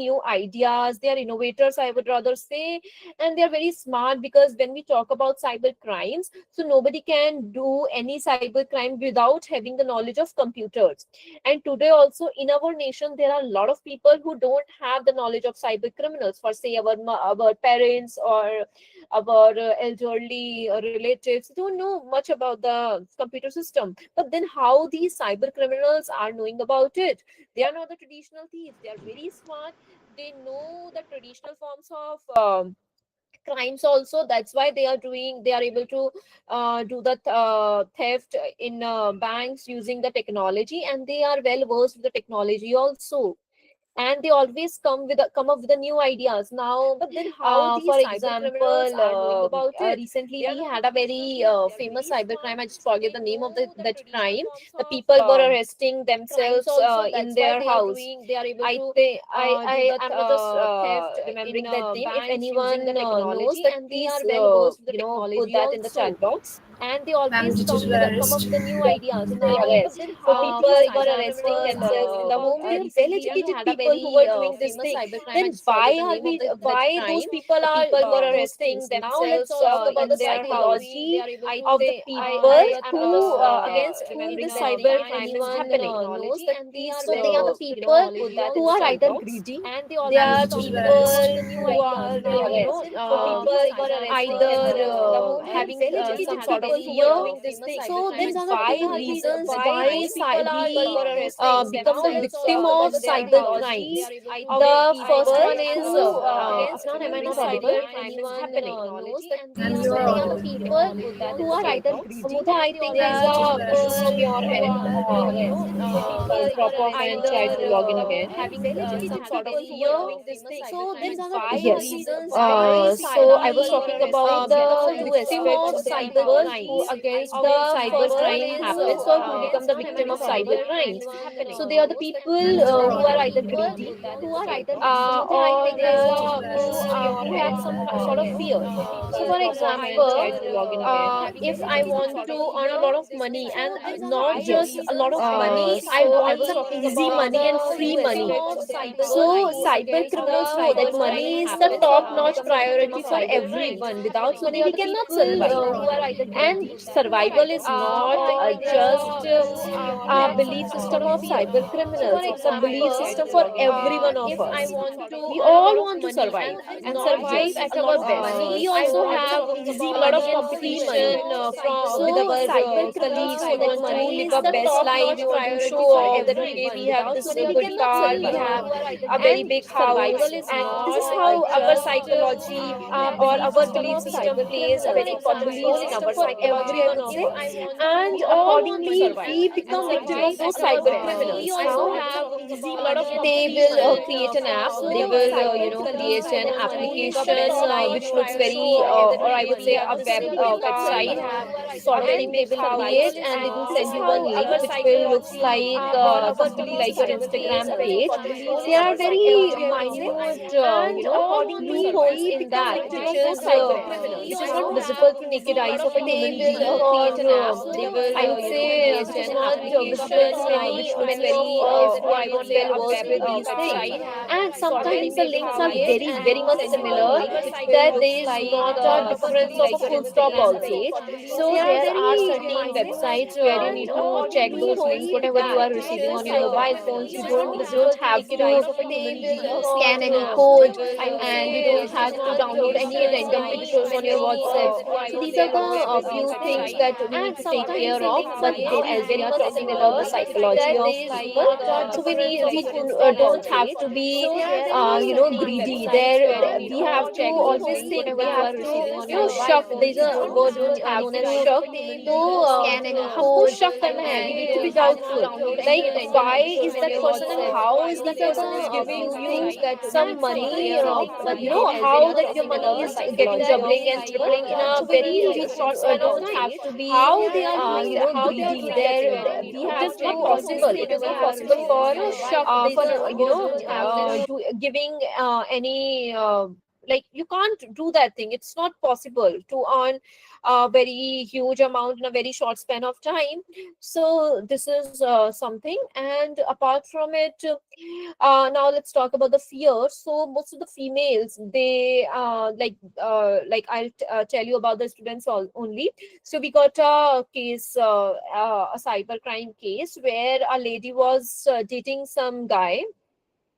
new ideas. They are innovators, I would rather say, and they are very smart, because when we talk about cyber crimes, so nobody can do any cyber crime without having the knowledge of computers. And today also in our nation, there are a lot of people who don't have the knowledge of cyber criminals. For say our parents or our elderly relatives don't know much about the computer system. But then how these cyber criminals are knowing about it? They are not the traditional thieves. They are very smart. They know the traditional forms of crimes also. That's why they are able to do the theft in banks using the technology, and they are well versed with the technology also. And they always come up with the new ideas now. But then how For these cyber criminals example, are knowing about it? recently They are we not the had a traditional very thieves. They are famous very cybercrime. smart. I just forget They the name of know the that traditional crime. forms The of people were arresting crimes themselves also. in That's why their house. they are able I to think do I that am not just theft in remembering that name. If banks using the anyone knows technology, that, and they please are well versed with the put technology that in the also. chat box. And they Ma'am, always did you come up arrest? with the new ideas The now. But arrest. then So how people these were cyber arresting criminals are themselves knowing in the about home. They are it? well-educated They are not the people who were very doing this famous thing. cybercrime. I Then just forget the why are name of we? that Why those crime. people The are people were doing arresting things? Now let's themselves talk about in the their house. They psychology are able to of the people do that who against whom remembering the that cyber name. If crime is anyone happening. knows that, please So they are the people technology who are also. either greedy. And they They Ma'am, always are did come you with the come up with arrest? the new people who ideas are now. so These people cyber either criminals in the home. They are having well some educated sort of people who were fear. doing this thing. So These then are the why two reasons reasons why why we people were arresting become the victim themselves of in their cyber house. They crimes? are able to The first do one that is against am I whom the not audible? cyber crime is happening. Ma'am, you So are they are the audible. people Who are either Mudha, greedy. I think They there's Ma'am, are did you a issue arrest? from people your who end. are Please drop off and try to either log in again. having some sort of fear. So then why Yes. reasons why So people I was talking about become the the two victim aspects of of the cyber people who crimes. against The whom cyber first one crime is happens or who become the against victim whom of the cyber cyber crime crimes. is So happening. they are the people Ma'am, you are who are audible. either greedy Mudha, I think Ma'am, did you arrest? who have some sort of fear. So, for please drop off and example, try to log in again. if I want to earn a lot of money, and not just Yes. a lot of money, I So I want was some talking easy about money and the free two money. aspects of cyber So, crimes who cyber criminals against know that cyber crime money is the happens or top who notch become the victim priority of for cyber crimes. everyone. Without So they money, are we the cannot people survive. who are either And greedy. survival is not just Who a have belief some sort system of of fear. cyber So for criminals. It's a belief example, system for every one of if I us. want to We earn a all lot of want to money survive and not survive just at a lot our of best. money, We so also I was have talking a about lot of the free money. competition from with So our cyber colleagues criminals who know that want to money live is a the best top life. We notch want to show priority for off that okay, everyone. we have Without this money, we good cannot car, we survive. have a very And big house, survival is and this is not how our just psychology or belief our system belief of system cyber plays a criminals. very For important role in example, our psychology, I if would I say. want to, And we all want to accordingly survive we and become victim of survive those at our cyber best. So we criminals. also How? have A easy lot of money and they free will money. create an app. So They will cyber create criminals an want to live a best application life. which They looks want to show very off that or I okay, would we say have a this credit card, website we have, sort of thing and they will survival create, is and they will send you not one link which will looks like something like your Instagram page. There are very minute and loopholes we in become that victim of those cyber criminals. which is not How? visible to naked eyes of a They human will being, create or an app. They I will would say create which is an not visible application to many which of many us of who are us not would say well a versed web with these things. website And sort of sometimes thing the they links are create, very and they very will much send you one similar link which that will there looks is like not a difference something of a like your full stop Instagram also. page. So There are there are very certain websites where you and need to check those links loopholes whatever in you are that, which receiving on is your mobile phones. which You is not don't visible to have naked to eyes of a human being. scan any So code, I would and you say don't this is have to not download any random pictures which on your many WhatsApp. who I So would these say are a the web few things website. that we need And to take sometimes care the of. links But are now, as we very are much talking about the similar psychology that of there is people, not a so we difference need of we a full stop don't also. have to be So there are very greedy. websites There where you need we to have to check those always links think. whatever We you have are to receiving on your mobile shuck. phones. There's You a don't word have known as to shuck. So scan any हमको code, शक करना है. We and you need to be don't have to doubtful. download any Like, random why pictures is on that your person and WhatsApp. how is So that these are person the giving few you things. some And money? sometimes the links are How very much that your money similar is to the getting psychology doubling of and tripling in a so we very need short span of don't time. have to be How they are doing that? How they are greedy. doing that? Where you need We to have just to check those possible. links It is whatever not you are possible receiving for on your mobile phones. for You don't have to giving any like you can't do that thing. It's not possible to earn a very huge amount in a very short span of time. So this is something. And apart from it, now let's talk about the fear. So most of the females, they like I'll tell you about the students only. So we got a case, a cybercrime case where a lady was dating some guy,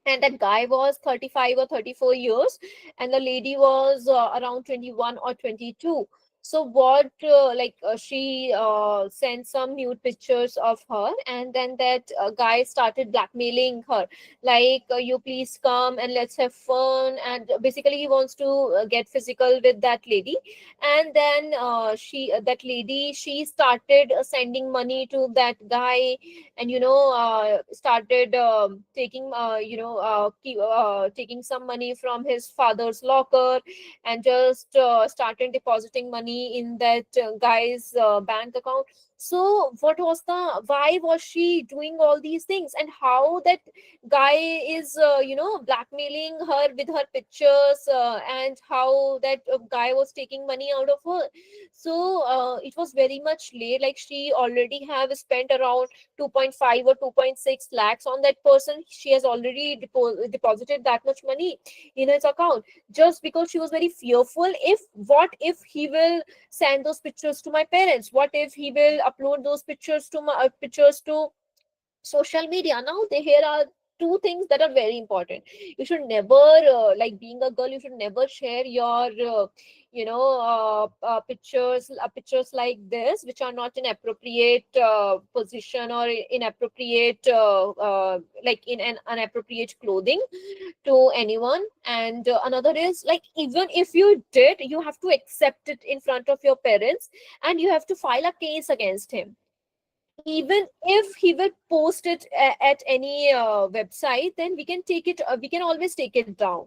and that guy was 35 or 34 years, and the lady was around 21 or 22. So what she sent some nude pictures of her, and then that guy started blackmailing her, like you please come and let's have fun, and basically he wants to get physical with that lady. And then she that lady, she started sending money to that guy, and started taking taking some money from his father's locker, and just started depositing money in that guy's bank account. So what was the why was she doing all these things, and how that guy is blackmailing her with her pictures, and how that guy was taking money out of her. So it was very much late, like she already have spent around 2.5 or 2.6 lakhs on that person. She has already deposited that much money in his account, just because she was very fearful. If what if he will send those pictures to my parents, what if he will upload those pictures to my pictures to social media. Now here are two things that are very important. You should never like being a girl, you should never share your pictures like this, which are not in appropriate position, or inappropriate like in an inappropriate clothing to anyone. And another is, like, even if you did, you have to accept it in front of your parents, and you have to file a case against him. Even if he will post it at any website, then we can always take it down.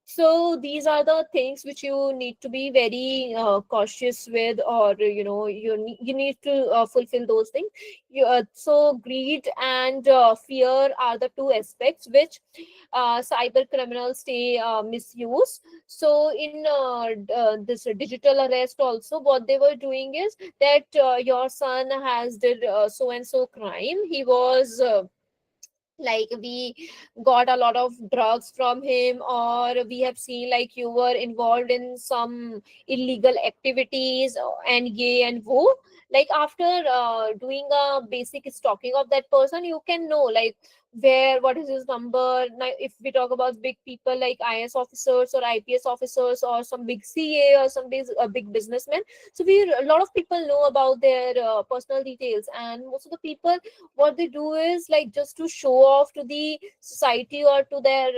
So these are the things which you need to be very cautious with, or you need to fulfill those things. So greed and fear are the two aspects which cyber criminals they misuse. So in this digital arrest also, what they were doing is that your son has did so and so crime. He was like, we got a lot of drugs from him, or we have seen like you were involved in some illegal activities, and ye and wo. Like after doing a basic stalking of that person, you can know like where, what is his number. Now if we talk about big people like IS officers or IPS officers, or some big CA, or some big businessmen, so we a lot of people know about their personal details. And most of the people, what they do is, like, just to show off to the society or to their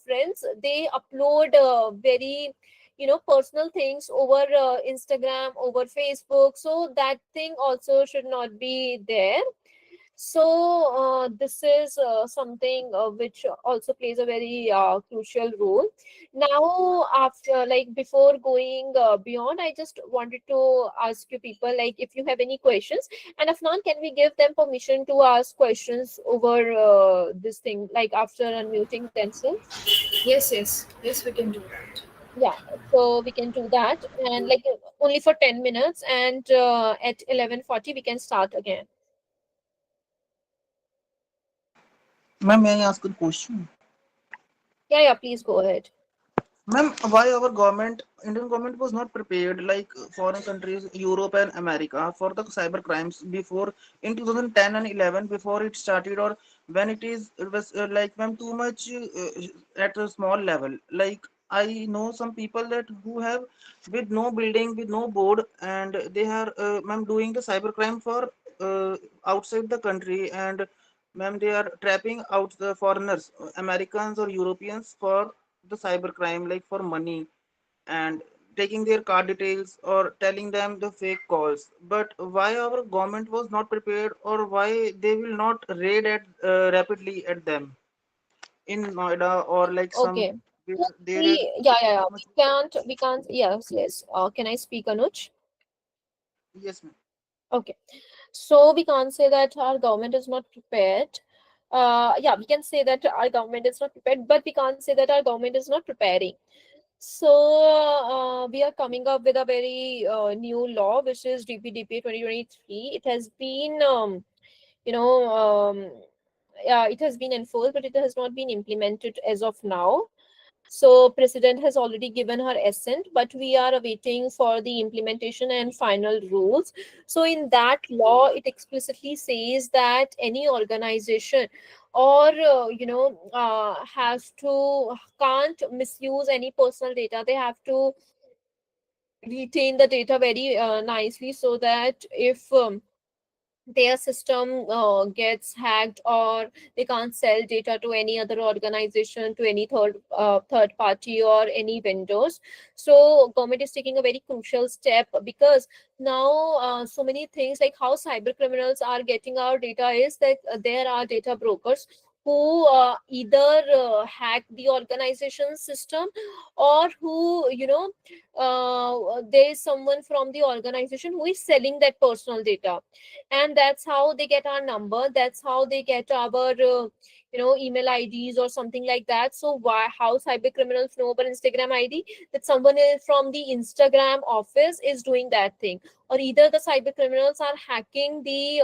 friends, they upload very personal things over Instagram, over Facebook. So that thing also should not be there. So this is something which also plays a very crucial role. Now, after, like, before going beyond, I just wanted to ask you people, like, if you have any questions. And if not, can we give them permission to ask questions over this thing, like after unmuting themselves? Yes, yes, yes, we can do that. Yeah, so we can do that, and like only for 10 minutes, and at 11:40 we can start again. Ma'am, may I ask a question? Yeah, yeah, please go ahead. Ma'am, why our government, Indian government was not prepared like foreign countries, Europe and America for the cyber crimes before in 2010 and 11 before it started, or when it was like ma'am too much at a small level. Like I know some people that who have with no building, with no board, and they are ma'am doing the cyber crime for outside the country, and ma'am they are trapping out the foreigners, Americans or Europeans for the cyber crime, like for money, and taking their card details or telling them the fake calls. But why our government was not prepared, or why they will not raid at rapidly at them in Noida, or like some Okay. where So there is yeah. too much. We can't. Yes, yes. Can I speak, Anuj? Yes, ma'am. Okay. So we can't say that our government is not prepared. Yeah, we can say that our government is not prepared, but we can't say that our government is not preparing. So we are coming up with a very new law, which is DPDP 2023. It has been, you know, yeah, it has been enforced, but it has not been implemented as of now. So President has already given her assent, but we are awaiting for the implementation and final rules. So in that law, it explicitly says that any organization or has to can't misuse any personal data. They have to retain the data very nicely, so that if their system gets hacked, or they can't sell data to any other organization, to any third party or any vendors. So government is taking a very crucial step, because now so many things, like how cyber criminals are getting our data, is that there are data brokers who either hack the organization system, or who there is someone from the organization who is selling that personal data, and that's how they get our number, that's how they get our email IDs or something like that. So why, how cyber criminals know our Instagram ID? That someone is from the Instagram office is doing that thing, or either the cyber criminals are hacking the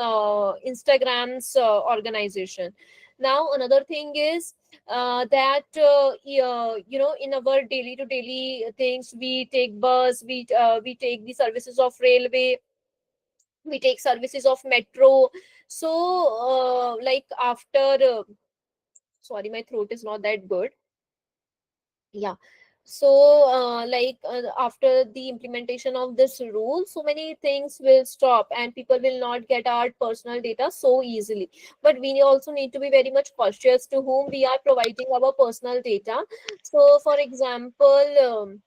Instagram's organization. Now another thing is that in our daily to daily things, we take bus, we take the services of railway, we take services of metro. So like after sorry, my throat is not that good. Yeah. So after the implementation of this rule, so many things will stop, and people will not get our personal data so easily. But we also need to be very much cautious to whom we are providing our personal data. So for example,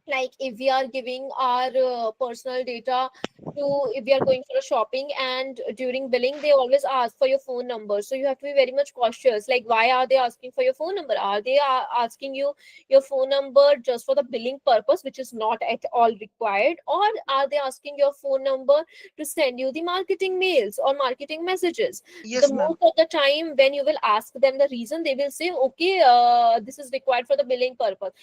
like if we are giving our personal data to, if we are going for a shopping, and during billing they always ask for your phone number, so you have to be very much cautious, like why are they asking for your phone number? Are they asking you your phone number just for the billing purpose, which is not at all required, or are they asking your phone number to send you the marketing mails or marketing messages? The Yes, most ma'am. of the time when you will ask them the reason, they will say, okay, this is required for the billing purpose.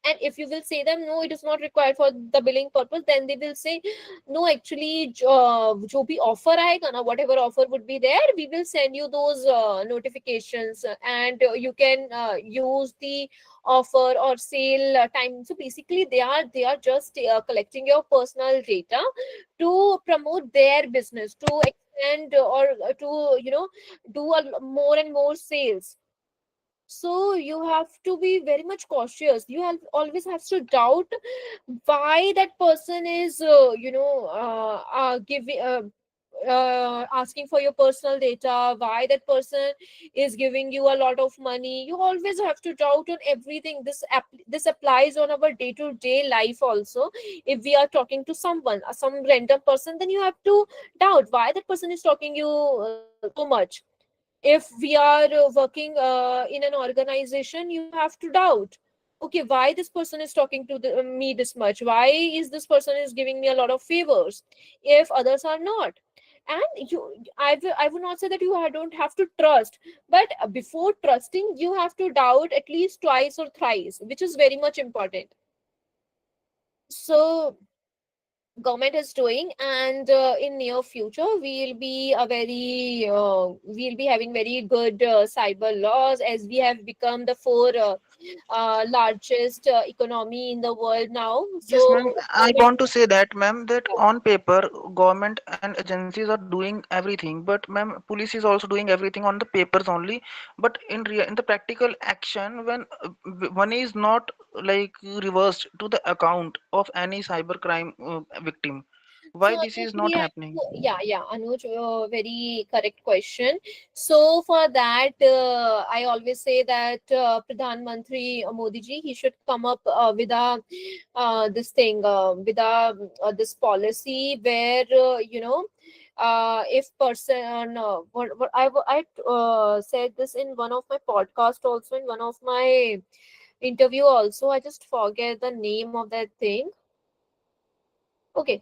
And if you will say them, no, it is not required for the billing purpose, then they will say, no, actually jo bhi offer aayega na, whatever offer would be there, we will send you those notifications, and you can use the offer or sale time. So basically they are just collecting your personal data to promote their business, to extend or to do more and more sales. So you have to be very much cautious. You have always have to doubt why that person is giving asking for your personal data, why that person is giving you a lot of money. You always have to doubt on everything. This applies on our day to day life also. If we are talking to someone, some random person, then you have to doubt why that person is talking you so much. If we are working in an organization, you have to doubt, okay, why this person is talking to me this much, why is this person is giving me a lot of favors if others are not. And I would not say that don't have to trust, but before trusting you have to doubt at least twice or thrice, which is very much important. So government is doing, and in near future we'll be having very good cyber laws, as we have become the four largest economy in the world now. Yes, So ma'am. I government, want to say that, ma'am, that on paper, government and agencies are doing everything, but ma'am, police is also doing everything on the papers only. But in the practical action, when one is not like reversed to the account of any cybercrime victim, so why this Anuj, is we not have happening? to, yeah, Anuj, very correct question. So for that, I always say that Pradhan Mantri Modi ji, he should come up with a this thing, with a this policy where if person what I said this in one of my podcast, also in one of my interview also. I just forget the name of that thing. Okay.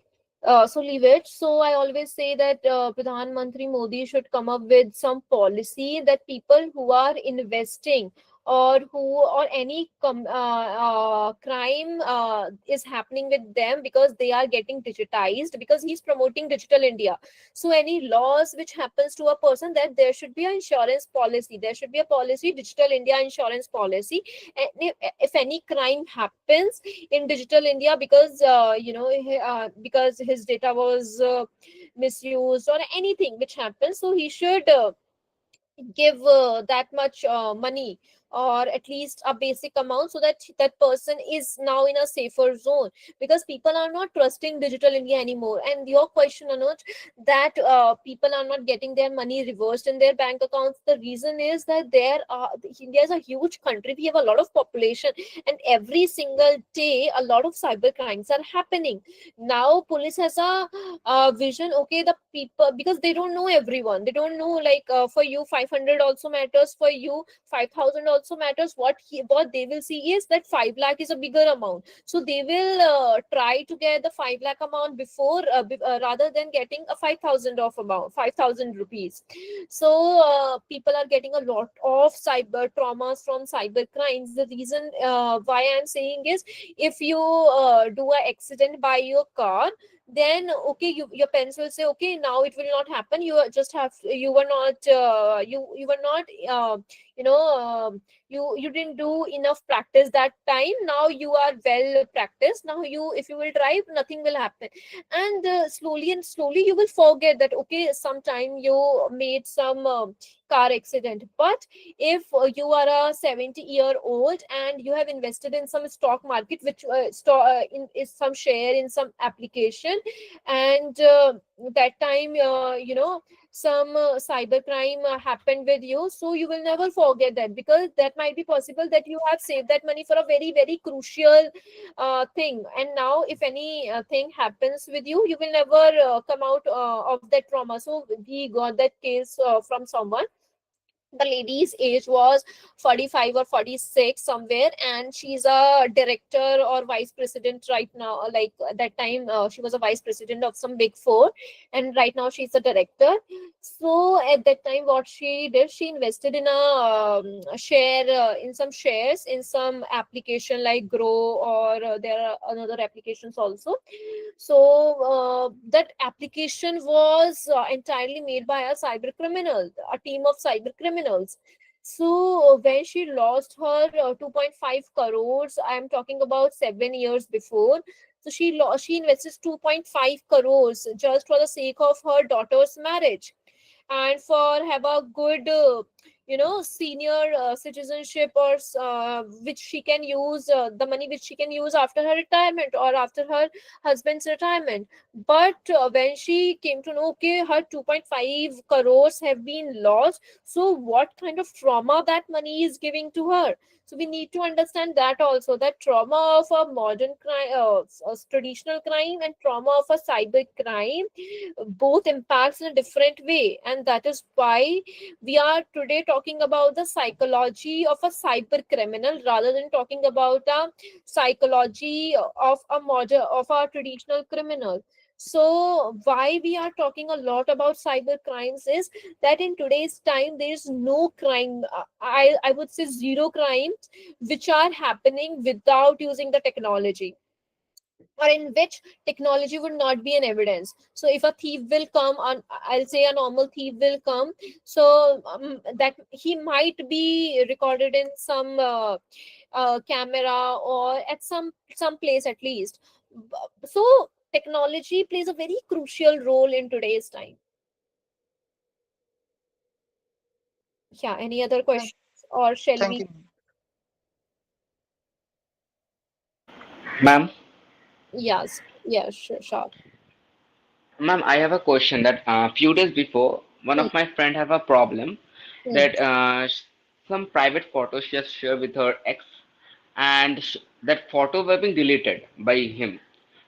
So leave it. So I always say that Pradhan Mantri Modi should come up with some policy that people who are investing or who or any crime is happening with them, because they are getting digitized, because he's promoting digital India. So any loss which happens to a person, that there should be an insurance policy, there should be a policy, digital India insurance policy. And if any crime happens in digital India, because because his data was misused or anything which happens, so he should give that much money, or at least a basic amount, so that that person is now in a safer zone, because people are not trusting digital India anymore. And your question, Anuj, that people are not getting their money reversed in their bank accounts, the reason is that India is a huge country, we have a lot of population, and every single day a lot of cyber crimes are happening. Now police has a vision, okay, the people, because they don't know everyone, they don't know, like for you 500 also matters, for you 5,000 also matters. What they will see is that 5 lakh is a bigger amount, so they will try to get the 5 lakh amount before rather than getting a 5,000 of amount, 5,000 rupees. So people are getting a lot of cyber traumas from cyber crimes. The reason why I'm saying is, if you do a accident by your car, then okay, your parents will say, okay, now it will not happen, just have, you were not you were not you know you didn't do enough practice that time, now you are well practiced, now you, if you will drive, nothing will happen. And slowly and slowly you will forget that, okay, sometime you made some car accident. But if you are a 70-year-old and you have invested in some stock market, which in is some share in some application, and that time some cyber crime happened with you, so you will never forget that, because that might be possible that you have saved that money for a very very crucial thing. And now if any thing happens with you, you will never come out of that trauma. So we got that case from someone. The lady's age was 45 or 46 somewhere, and she's a director or vice president right now. Like at that time she was a vice president of some big four, and right now she's a director. So at that time what she did, she invested in a share in some shares in some application like Grow, or there are another applications also. So that application was entirely made by a cyber criminal, a team of cyber criminals. So when she lost her 2.5 crores, I am talking about 7 years before. So she invested 2.5 crores just for the sake of her daughter's marriage, and for have a good senior citizenship, or which she can use the money which she can use after her retirement or after her husband's retirement. But when she came to know, okay, her 2.5 crores have been lost, so what kind of trauma that money is giving to her. So we need to understand that also, that trauma of a modern crime, traditional crime, and trauma of a cyber crime, both impacts in a different way. And that is why we are today talking about the psychology of a cyber criminal, rather than talking about a psychology of a modern, of a traditional criminal. So why we are talking a lot about cyber crimes is that in today's time there is no crime, I would say zero crimes which are happening without using the technology, or in which technology would not be an evidence. So if a thief will come on, I'll say a normal thief will come, so that he might be recorded in some camera, or at some place at least. So technology plays a very crucial role in today's time. Yeah, any other Thank, questions, or shall thank we? you. Ma'am, Yes, yes, sure, sure. ma'am, I have a question that few days before, one Hmm, of my friend have a problem hmm, that some private photos she has shared with her ex, and that photo were being deleted by him.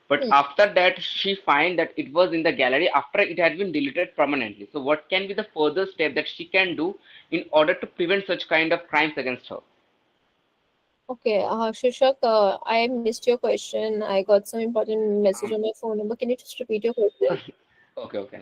But hmm. after that, she find that it was in the gallery after it had been deleted permanently. So what can be the further step that she can do in order to prevent such kind of crimes against her? Okay, Shishak, I missed your question. I got some important message on my phone number. Can you just repeat your question? Okay, okay.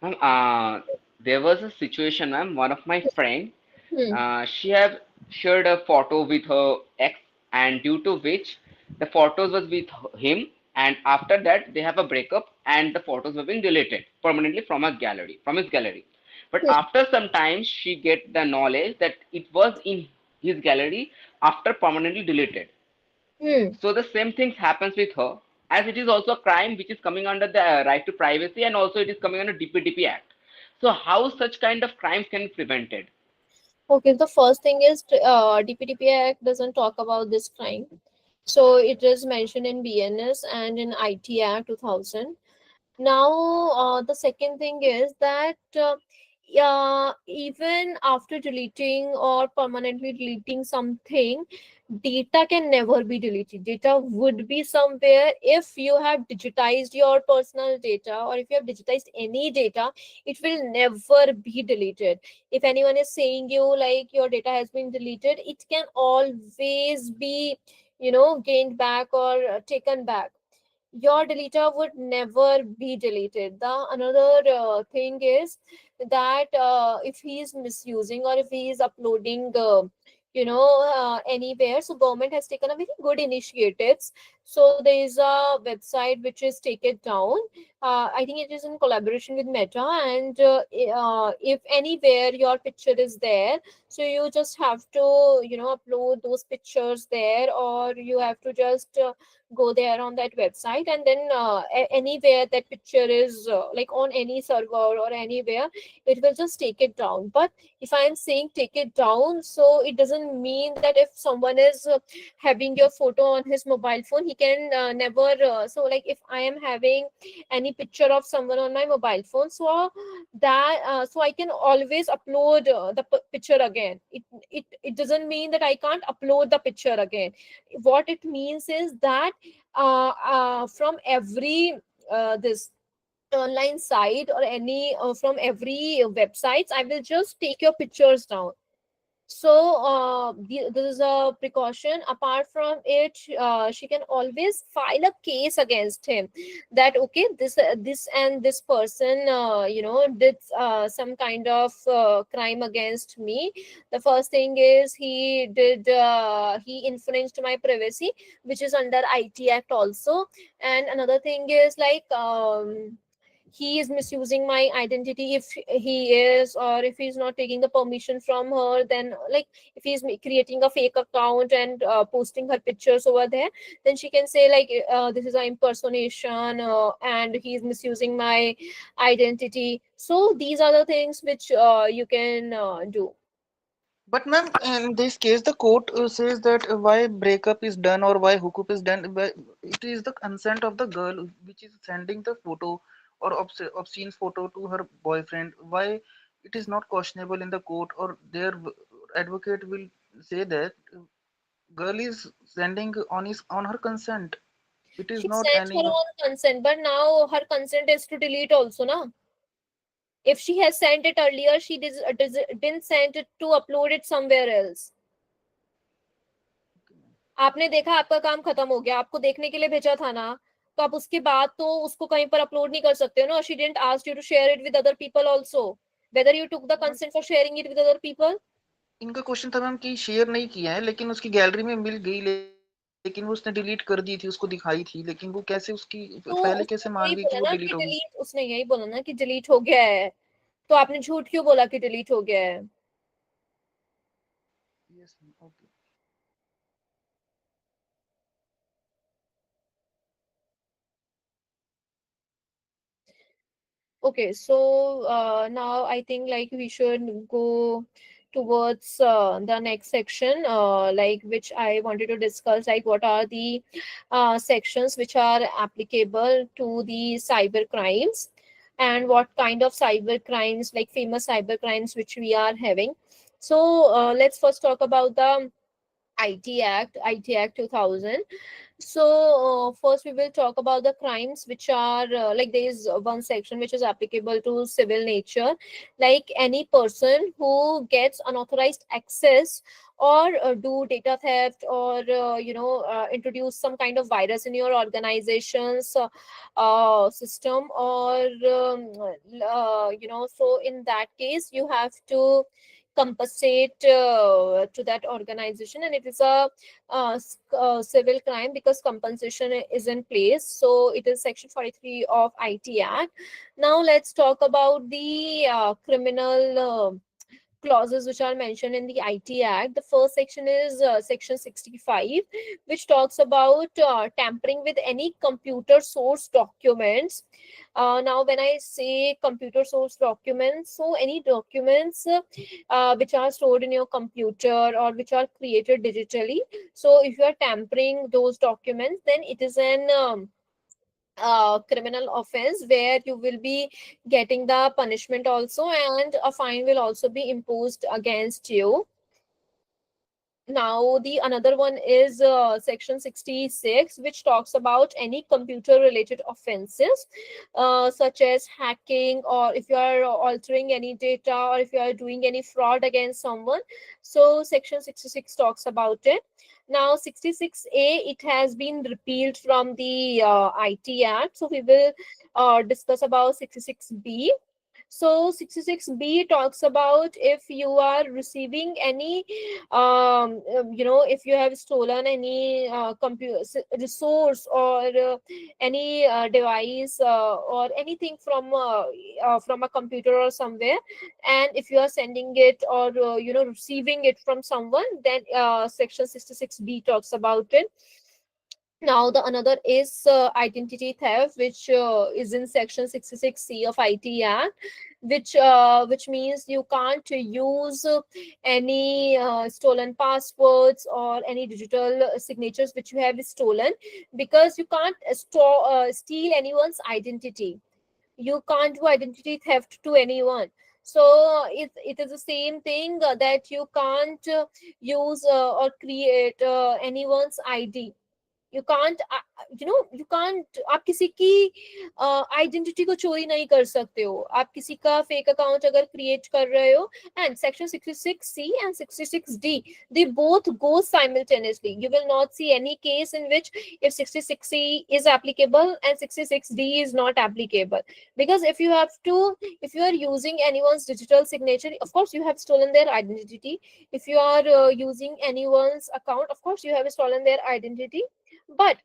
Ma'am, there was a situation, ma'am. One of my friend, Hmm. She have shared a photo with her ex, and due to which the photos was with him, and after that they have a breakup, and the photos were being deleted permanently from his gallery. But Hmm. after some time, she get the knowledge that it was in his gallery after permanently deleted. Hmm. So the same things happens with her, as it is also a crime which is coming under the right to privacy, and also it is coming under DPDP Act. So how such kind of crimes can be prevented? Okay, the first thing is DPDP Act doesn't talk about this crime. So it is mentioned in BNS and in IT Act 2000. Now, the second thing is that yeah, even after deleting or permanently deleting something, data can never be deleted. Data would be somewhere. If you have digitized your personal data, or if you have digitized any data, it will never be deleted. If anyone is saying you like your data has been deleted, it can always be, gained back or taken back. Your deleter would never be deleted. The another thing is that if he is misusing or if he is uploading anywhere, so government has taken a very good initiatives. So there is a website which is Take It Down. I think it is in collaboration with Meta, and if anywhere your picture is there, so you just have to upload those pictures there, or you have to just go there on that website, and then anywhere that picture is like on any server or anywhere, it will just take it down. But if I am saying take it down, so it doesn't mean that if someone is having your photo on his mobile phone, he can never so like if I am having any picture of someone on my mobile phone, so so I can always upload the picture again. It doesn't mean that I can't upload the picture again. What it means is that from every this online site or any from every websites, I will just take your pictures down. So this is a precaution. Apart from it, she can always file a case against him, that okay, this and this person did some kind of crime against me. The first thing is he infringed my privacy, which is under IT Act also. And another thing is like he is misusing my identity. If he is, or if he's not taking the permission from her, then like if he's creating a fake account and posting her pictures over there, then she can say like this is an impersonation, and he's misusing my identity. So these are the things which you can do. But ma'am, in this case, the court says that why breakup is done or why hookup is done, it is the consent of the girl which is sending the photo or obscene photo to her boyfriend. Why it is not questionable in the court, or their advocate will say that girl is sending on her consent. It is She not sent her any. own consent, but now her consent is to delete also, na? If she has sent it earlier, she didn't send it to upload it somewhere else. आपने देखा, आपका काम खत्म हो गया, आपको देखने के लिए भेजा था ना, तो आप उसके बाद तो उसको कहीं पर अपलोड नहीं कर सकते हो ना. She didn't ask you to share it with other people also, whether you took the consent for sharing it with other people. इनका क्वेश्चन था मैम कि शेयर नहीं किया है लेकिन उसकी गैलरी में मिल गई, लेकिन वो उसने डिलीट कर दी थी, उसको दिखाई थी, लेकिन वो कैसे उसकी पहले तो कैसे मान उसने गई कि यही वो बोला डिलीट ना होगी. कि डिलीट, उसने यही बोला ना कि डिलीट हो गया है. तो आपने झूठ क्यों बोला कि डिलीट हो गया है? Yes, okay. Okay, so now I think like we should go towards the next section, like which I wanted to discuss, like what are the sections which are applicable to the cyber crimes, and what kind of cyber crimes, like famous cyber crimes, which we are having. So let's first talk about the IT Act 2000. So first we will talk about the crimes which are like there is one section which is applicable to civil nature, like any person who gets unauthorized access, or do data theft, or introduce some kind of virus in your organization's system, or so in that case you have to compensate to that organization, and it is a civil crime because compensation is in place. So it is section 43 of IT Act. Now let's talk about the criminal clauses which are mentioned in the IT Act. The first section is section 65, which talks about tampering with any computer source documents. Now, when I say computer source documents, so any documents which are stored in your computer or which are created digitally. So, if you are tampering those documents, then it is an criminal offense where you will be getting the punishment also, and a fine will also be imposed against you. Now the another one is section 66, which talks about any computer related offenses such as hacking, or if you are altering any data, or if you are doing any fraud against someone. So section 66 talks about it. Now 66A, it has been repealed from the IT Act, so we will discuss about 66B. So 66B talks about if you are receiving any, if you have stolen any computer resource, or any device, or anything from a computer or somewhere, and if you are sending it, or receiving it from someone, then section 66B talks about it. Now the another is identity theft, which is in section 66C of IT Act, which means you can't use any stolen passwords or any digital signatures which you have stolen, because you can't steal anyone's identity. You can't do identity theft to anyone. So it is the same thing, that you can't use or create anyone's ID. You can't you can't आप किसी की identity को चोरी नहीं कर सकते हो, आप किसी का फेक अकाउंट अगर क्रिएट कर रहे हो. And section 66C and 66D, they both go simultaneously. You will not see any case in which if 66C is applicable and 66D is not applicable, because if you are using anyone's digital signature, of course you have stolen their identity. If you are using anyone's account, of course you have stolen their identity, but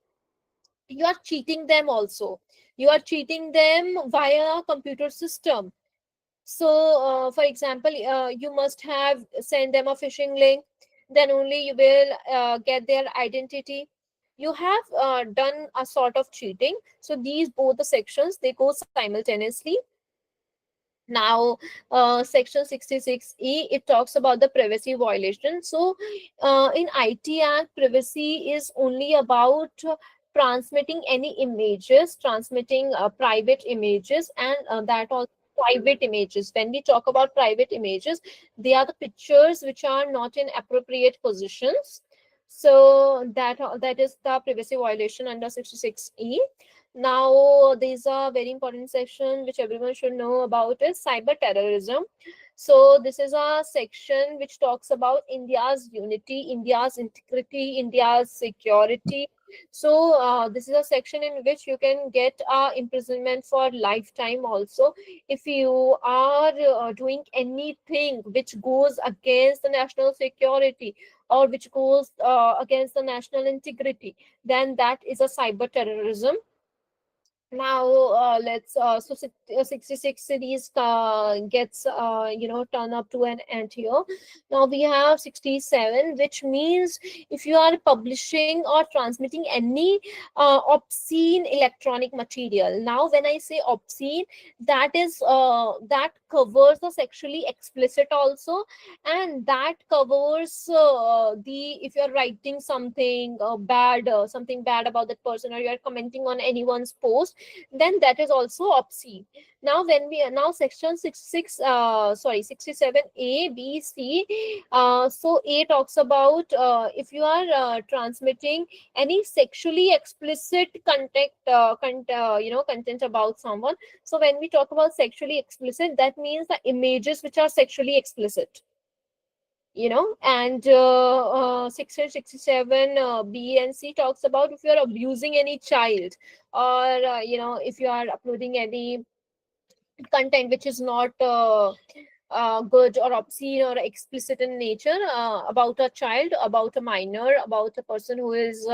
you are cheating them also. You are cheating them via a computer system. So for example, you must have sent them a phishing link, then only you will get their identity. You have done a sort of cheating. So these both the sections, they go simultaneously. Now section 66E, it talks about the privacy violation. So in IT Act, privacy is only about transmitting any images, transmitting private images, and that also private images. When we talk about private images, they are the pictures which are not in appropriate positions. So that is the privacy violation under 66E. Now, these are very important section which everyone should know about is cyber terrorism. So this is a section which talks about India's unity, India's integrity, India's security. So this is a section in which you can get imprisonment for lifetime also if you are doing anything which goes against the national security, or which goes against the national integrity, then that is a cyber terrorism. Now let's 66 cities gets turn up to an end here. Now we have 67, which means if you are publishing or transmitting any obscene electronic material. Now when I say obscene, that is that covers the sexually explicit also, and that covers the if you're writing something bad, something bad about that person, or you're commenting on anyone's post, then that is also obscene. Now when we now section 67 A, B, C. So A talks about if you are transmitting any sexually explicit content about someone. So when we talk about sexually explicit, that means the images which are sexually explicit. And section 67 B and C talks about if you are abusing any child, or if you are uploading any content which is not good or obscene or explicit in nature about a child, about a minor, about a person who is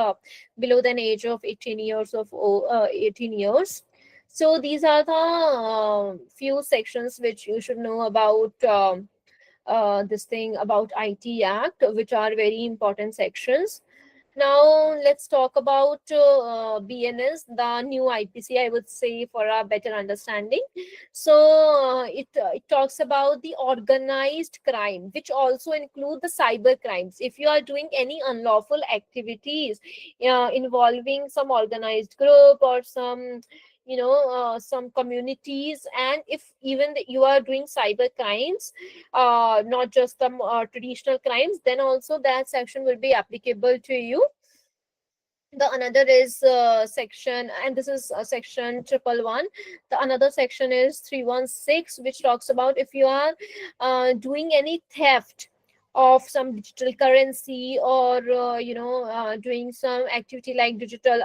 below the age of 18 years 18 years. So these are the few sections which you should know about this thing about IT Act, which are very important sections. Now let's talk about BNS, the new IPC, I would say, for a better understanding. So it talks about the organized crime, which also include the cyber crimes. If you are doing any unlawful activities involving some organized group or some some communities, and if even you are doing cyber crimes, not just the traditional crimes, then also that section will be applicable to you. The another is section, and this is section 111. The another section is 316, which talks about if you are doing any theft of some digital currency, or doing some activity like digital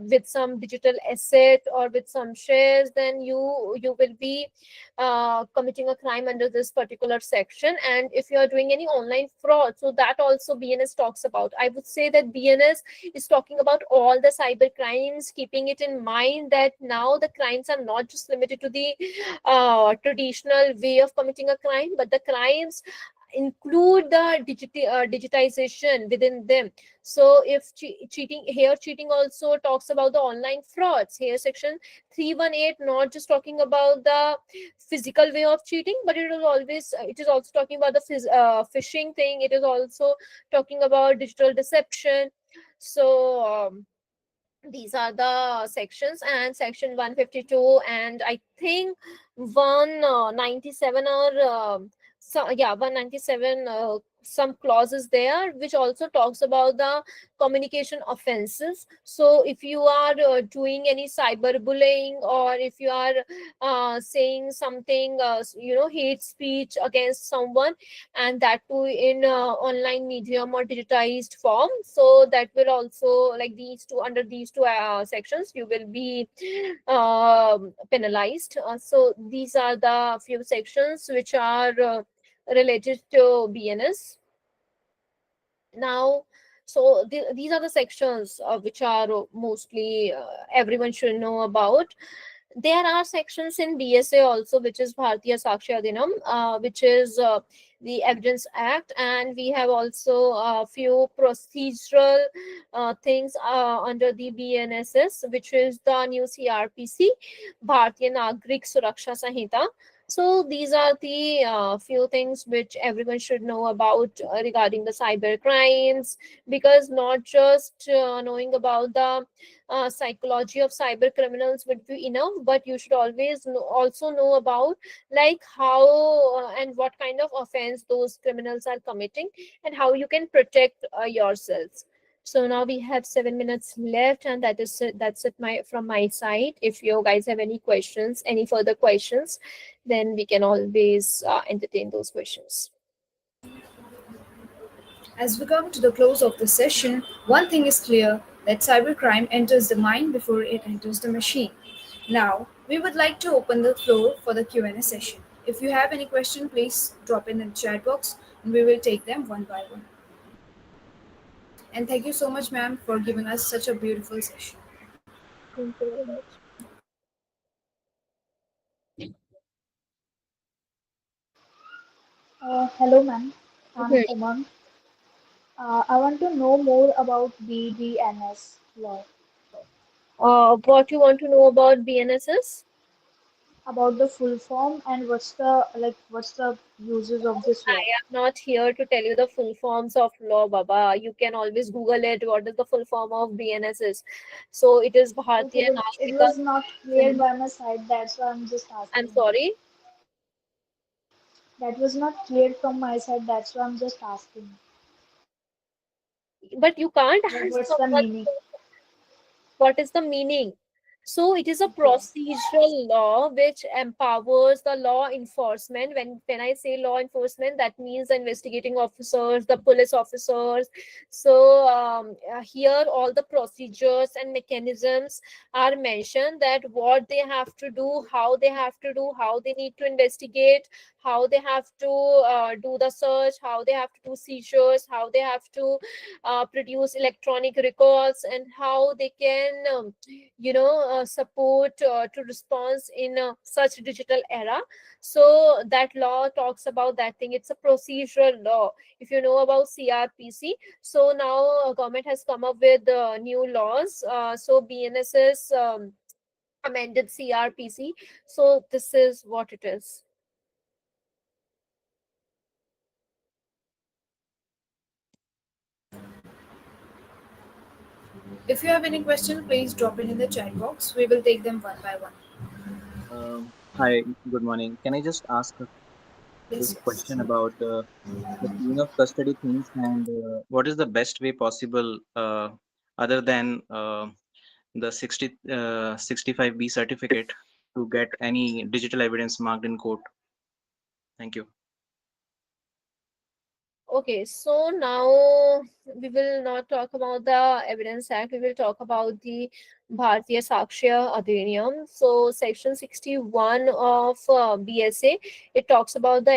with some digital asset or with some shares, then you will be committing a crime under this particular section. And if you are doing any online fraud, so that also BNS talks about. I would say that BNS is talking about all the cyber crimes, keeping it in mind that now the crimes are not just limited to the traditional way of committing a crime, but the crimes include the digitization within them. So if cheating here, cheating also talks about the online frauds. Here section 318 not just talking about the physical way of cheating, but it is also talking about the phishing thing. It is also talking about digital deception. So these are the sections. And section 152 and I think 197 or so yeah, 197, some clauses there which also talks about the communication offenses. So if you are doing any cyberbullying, or if you are saying something hate speech against someone, and that too in online medium or digitized form, so that will also, like, these two, under these two sections, you will be penalized. So these are the few sections which are related to BNS. Now, so these are the sections which are mostly everyone should know about. There are sections in BSA also, which is Bharatiya Sakshi Adhinam, which is the Evidence Act, and we have also a few procedural things under the BNSS, which is the new CRPC, Bharatiya Nagrik Suraksha Sanhita. So these are the few things which everyone should know about regarding the cyber crimes, because not just knowing about the psychology of cyber criminals would be enough, but you should always also know about, like, how and what kind of offense those criminals are committing, and how you can protect yourselves. So now we have 7 minutes left, and that's it from my side. If you guys have any questions, any further questions, then we can always entertain those questions. As we come to the close of the session, one thing is clear that cybercrime enters the mind before it enters the machine. Now, we would like to open the floor for the Q&A session. If you have any question, please drop in the chat box and we will take them one by one. And thank you so much, ma'am, for giving us such a beautiful session. Thank you very much. Hello, ma'am. I'm Mhm. Umang. I want to know more about BBNS law, What you want to know about BNSS? about the full form and what's the uses of this I law. am not here to tell you the full forms of law, Baba. You can always Google it. What is the full form of BNSS? So it is Okay, Bharatiya but it Nagrika. was not clear by my side. That's why I'm just I'm asking. sorry, That was not clear from my side. That's why I'm just asking. but you can't Like, ask what's the someone meaning? what is the meaning. So it is a procedural law which empowers the law enforcement. When I say law enforcement, that means the investigating officers, the police officers. So here all the procedures and mechanisms are mentioned, that what they have to do, how they have to do, how they need to investigate, how they have to do the search, how they have to do seizures, how they have to produce electronic records, and how they can support to response in such digital era. So that law talks about that thing. It's a procedural law. If you know about CRPC, so now government has come up with new laws. So BNS is amended CRPC. So this is what it is. If you have any question, please drop it in the chat box. We will take them one by one. Hi, good morning. Can I just ask a quick Yes, yes. question about the chain of custody things and what is the best way possible other than the 65B certificate to get any digital evidence marked in court? Thank you. Okay, so now we will not talk about the Evidence Act. We will talk about the Bharatiya Sakshya Adhiniyam. So, Section 61 of BSA, it talks about the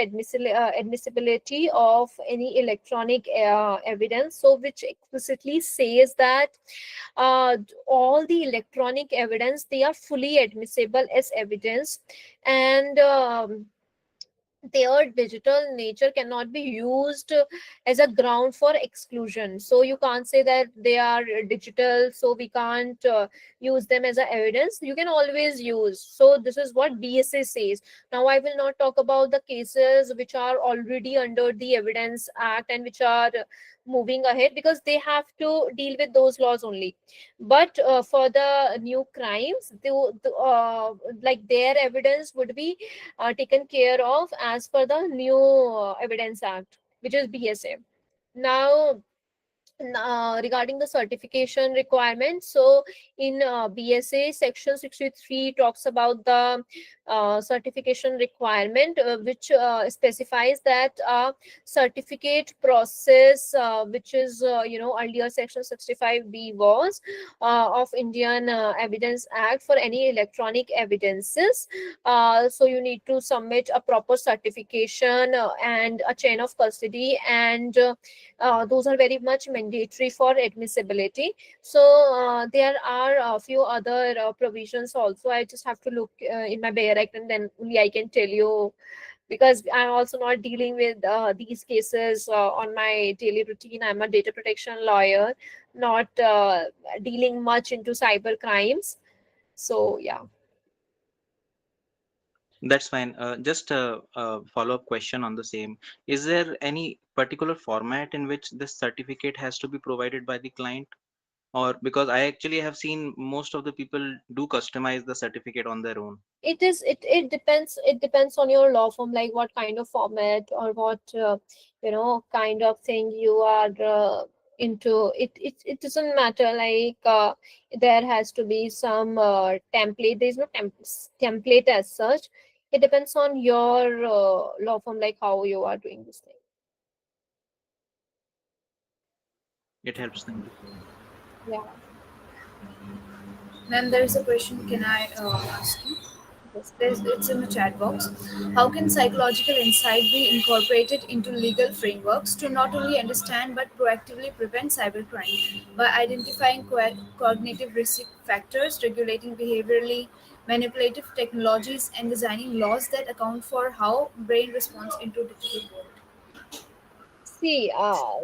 admissibility of any electronic evidence. So, which explicitly says that all the electronic evidence, they are fully admissible as evidence, and their digital nature cannot be used as a ground for exclusion. So you can't say that they are digital, so we can't use them as a evidence. You can always use. So this is what BSA says. Now I will not talk about the cases which are already under the Evidence Act and which are moving ahead, because they have to deal with those laws only. But for the new crimes, like their evidence would be taken care of as per the new Evidence Act, which is BSA. Now, regarding the certification requirements, so in BSA section 63 talks about the certification requirement, which specifies that certificate process, which is earlier section 65B was of Indian Evidence Act, for any electronic evidences. So you need to submit a proper certification and a chain of custody, and those are very much mandatory for admissibility. So there are a few other provisions also. I just have to look in my Bayer Act, and then only I can tell you, because I'm also not dealing with these cases on my daily routine. I'm a data protection lawyer, not dealing much into cyber crimes. So yeah. That's fine. Just a follow-up question on the same. Is there any particular format in which this certificate has to be provided by the client? Or because I actually have seen most of the people do customize the certificate on their own. It depends on your law firm, like what kind of format or what kind of thing you are into. It doesn't matter, like there has to be some template. There's no template as such. It depends on your law firm, like how you are doing this thing. It helps. Thank you. Yeah. Then there is a question. Can I ask you? Yes. It's in the chat box. How can psychological insight be incorporated into legal frameworks to not only understand but proactively prevent cybercrime by identifying cognitive risk factors, regulating behaviorally manipulative technologies, and designing laws that account for how brain responds into digital world? See,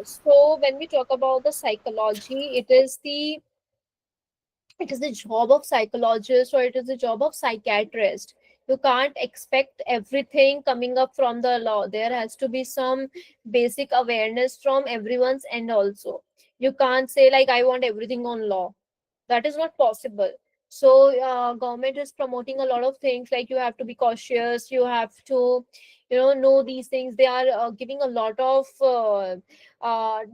so when we talk about the psychology, it is the job of psychologist, or it is the job of psychiatrist. You can't expect everything coming up from the law. There has to be some basic awareness from everyone's end also. You can't say like I want everything on law. That is not possible. So government is promoting a lot of things, like you have to be cautious, you have to know these things. They are giving a lot of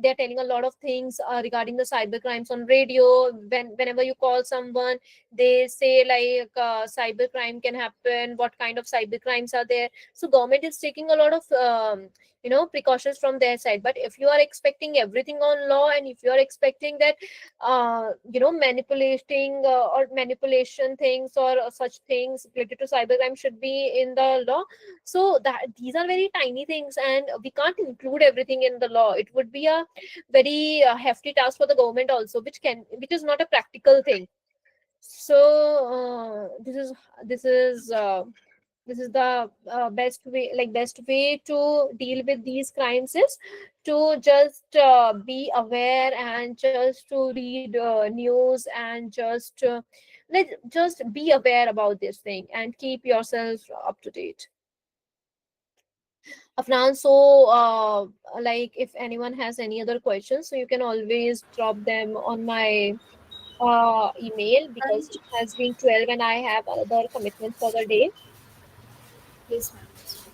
they're telling a lot of things regarding the cyber crimes on radio. Whenever you call someone, they say like cyber crime can happen, what kind of cyber crimes are there. So government is taking a lot of precautions from their side. But if you are expecting everything on law, and if you are expecting that manipulating or manipulation things or such things related to cybercrime should be in the law, so that these are very tiny things and we can't include everything in the law. It would be a very hefty task for the government also, which is not a practical thing. So this is this is the best way to deal with these crimes is to just be aware and just to read news and just be aware about this thing and keep yourself up to date. Afnan, so if anyone has any other questions, so you can always drop them on my email, because And it has been 12 and I have other commitments for the day. yes, ma'am.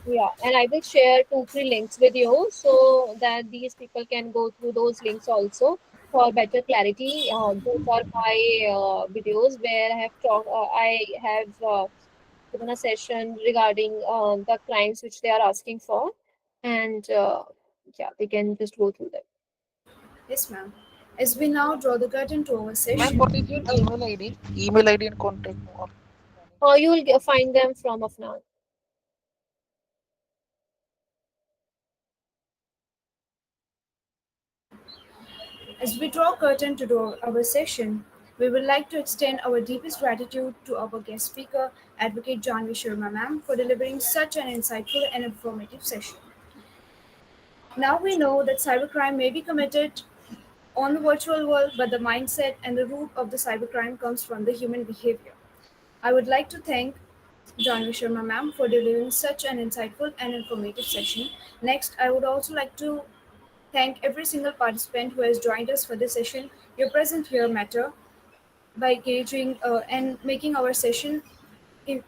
Yeah, and I will share 2, 3 links with you so that these people can go through those links also for better clarity. Those are my videos where I have given a session regarding the crimes which they are asking for, and yeah, they can just go through them. Yes, ma'am. As we now draw the curtain to our Ma'am, session, what is your email ID? Email ID and contact of You will find them from Afnan. as we draw curtain to our session, we would like to extend our deepest gratitude to our guest speaker, Advocate Janvi Sharma ma'am, for delivering such an insightful and informative session. Now we know that cybercrime may be committed on the virtual world, but the mindset and the root of the cybercrime comes from the human behavior. I would like to thank Janvi Sharma ma'am for delivering such an insightful and informative session. Next, I would also like to thank every single participant who has joined us for this session. Your presence here matter by engaging and making our session. We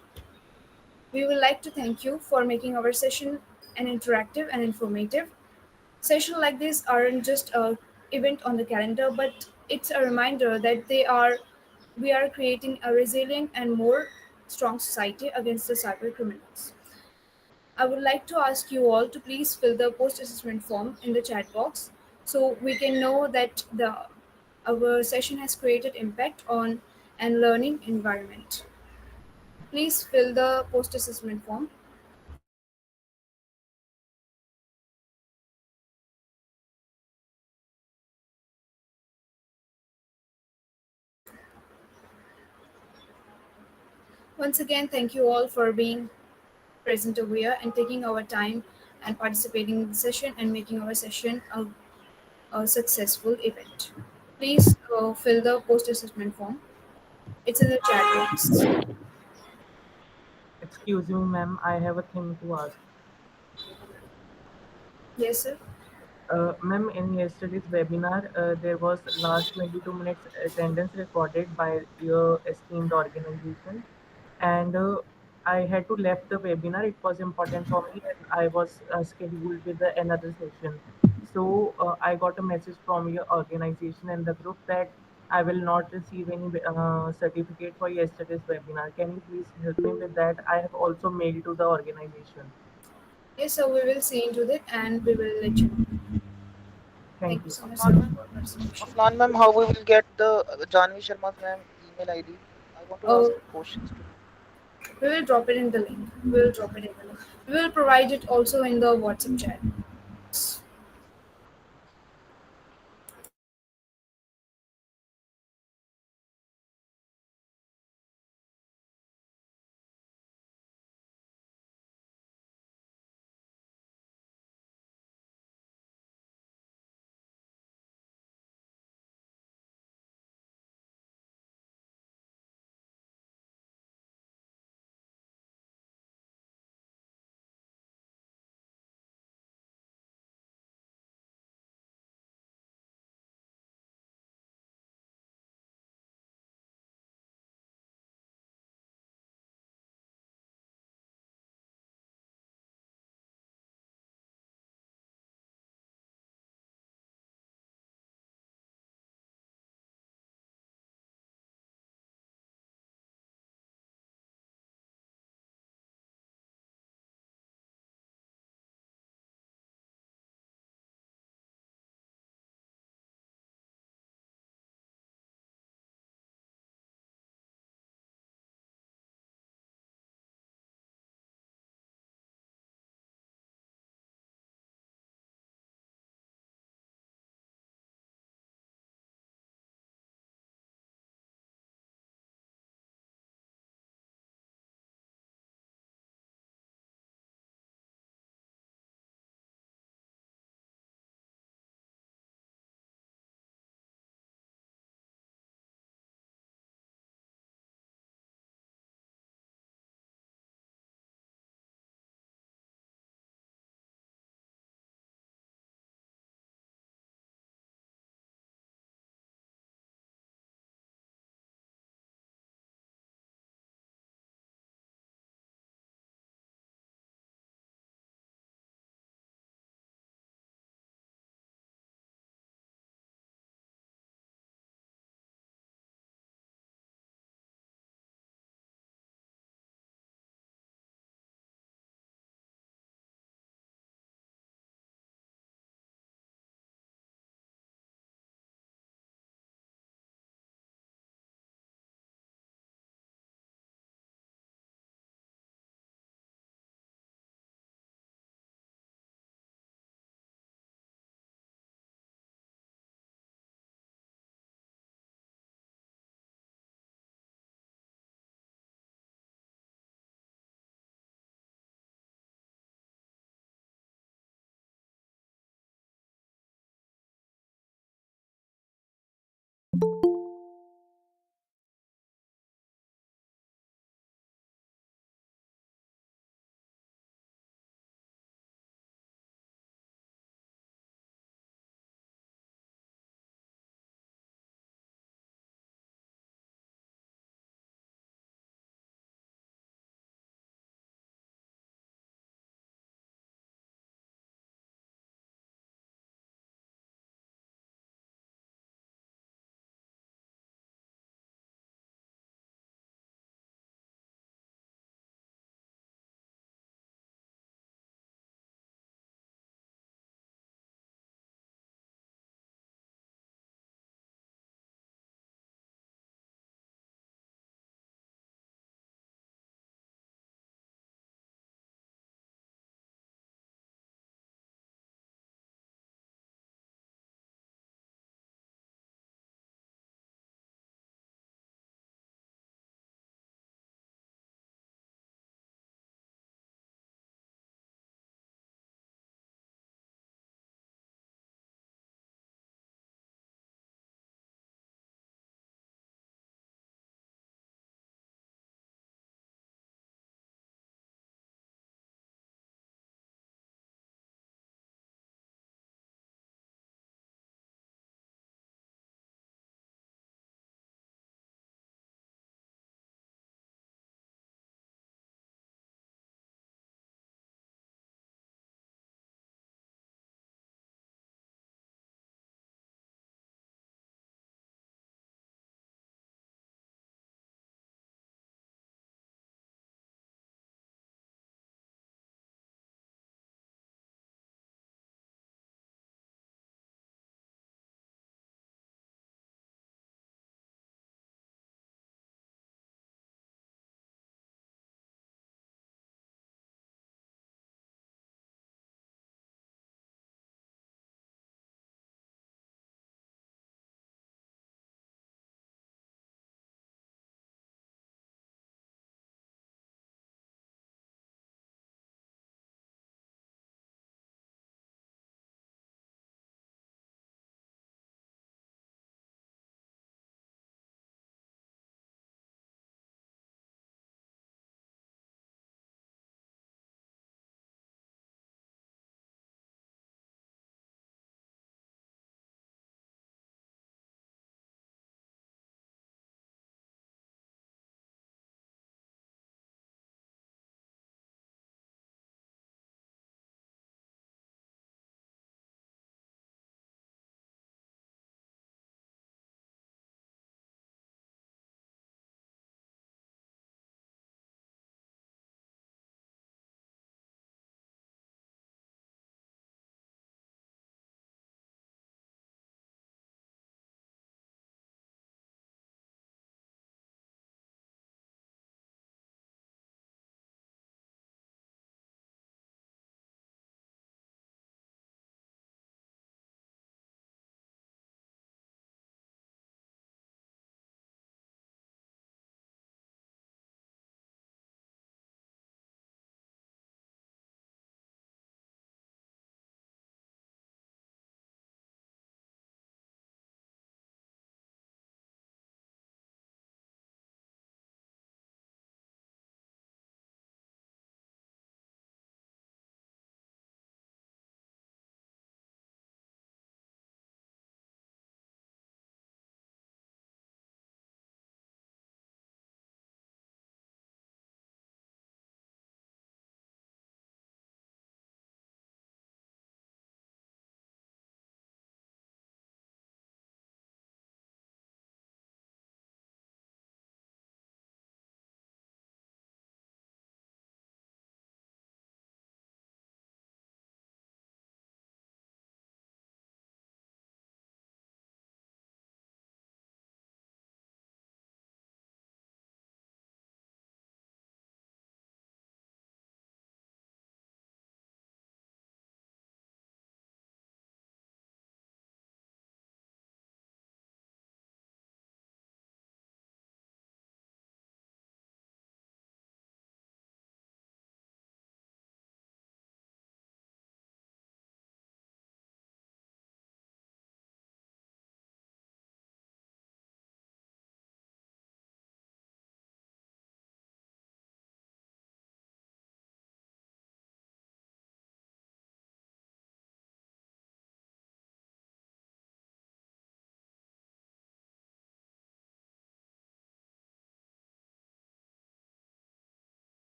would like to thank you for making our session an interactive and informative. Sessions like this aren't just a event on the calendar, but it's a reminder that we are creating a resilient and more strong society against the cyber criminals. I would like to ask you all to please fill the post-assessment form in the chat box so we can know that the our session has created impact on and learning environment. Please fill the post-assessment form. Once again, thank you all for being present over here and taking our time and participating in the session and making our session a successful event. Please fill the post-assessment form. It's in the chat box. Excuse me, ma'am, I have a thing to ask. Yes, sir. Ma'am, in yesterday's webinar, there was last 22 minutes attendance recorded by your esteemed organization, and I had to left the webinar. It was important for me, and I was scheduled with another session. So I got a message from your organization and the group that I will not receive any certificate for yesterday's webinar. Can you please help me with that? I have also mailed to the organization. Yes, sir. We will see into that and we will let you know. Thank Thank you you. so much, sir, Afnan ma'am. for participation. Afnan ma'am, how we will get the Janvi Sharma ma'am email ID? I want to ask Oh, questions to we will drop it in the link. We will drop it in the link. We will provide it also in the WhatsApp chat.